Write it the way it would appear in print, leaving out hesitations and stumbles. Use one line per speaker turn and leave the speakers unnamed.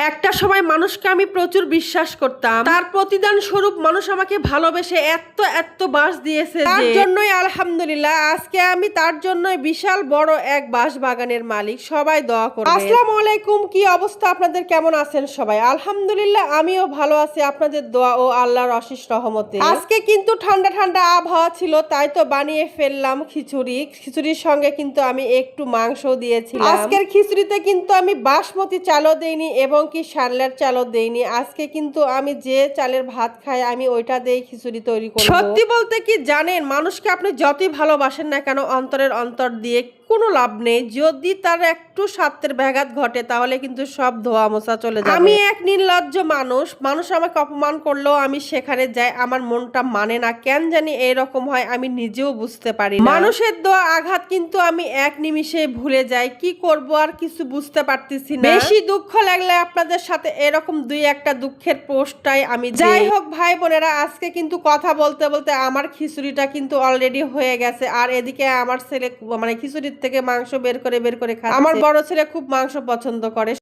একটা সময় মানুষকে আমি প্রচুর বিশ্বাস করতাম, তার প্রতিদান স্বরূপ মানুষ আমাকে ভালোবেসে এত এত বাস দিয়েছে, তার জন্যই আলহামদুলিল্লাহ আজকে আমি তার জন্যই বিশাল বড় এক বাঁশ বাগানের মালিক। সবাই দোয়া করবেন। আসসালামু আলাইকুম, কি অবস্থা আপনাদের, কেমন আছেন সবাই? আলহামদুলিল্লাহ আমিও ভালো আছি আপনাদের দোয়া ও আল্লাহর অশেষ রহমতে। আজকে কিন্তু ঠান্ডা ঠান্ডা আবহাওয়া ছিল, তাই তো বানিয়ে ফেললাম খিচুড়ি। খিচুড়ির সঙ্গে কিন্তু আমি একটু মাংস দিয়েছিলাম। আজকের খিচুড়িতে কিন্তু আমি বাসমতি চালও দেইনি এবং কি সানলার চালও দেইনি। আজকে কিন্তু আমি যে চালের ভাত খাই আমি ওইটা দিয়ে খিচুড়ি তৈরি করব। সত্যি বলতে কি জানেন, মানুষকে আপনি যতই ভালোবাসেন না কেন অন্তরের অন্তর দিয়ে কোনো লাভ নেই। যদি তার একটু স্বার্থের ব্যাঘাত ঘটে তাহলে কিন্তু সব ধোয়া মোছা চলে যাবে। আমি এক নির্লজ্জ মানুষ আমাকে অপমান করলেও আমি সেখানে যাই। আমার মনটা মানে না, কেন জানি এরকম হয়, আমি নিজেও বুঝতে পারি না। মানুষের দোয়া আঘাত কিন্তু আমি এক নিমিষে ভুলে যাই। কি করব আর কিছু বুঝতে পারতেছি না। বেশি দুঃখ লাগলে আপনাদের সাথে এরকম দুই একটা দুঃখের পোস্টটাই আমি যাই হোক ভাই বোনেরা, আজকে কিন্তু কথা বলতে বলতে আমার খিচুড়িটা কিন্তু অলরেডি হয়ে গেছে। আর এদিকে আমার ছেলে মানে খিচুড়ির থেকে মাংস বের করে খাচ্ছে। আমার বড় ছেলে খুব মাংস পছন্দ করে।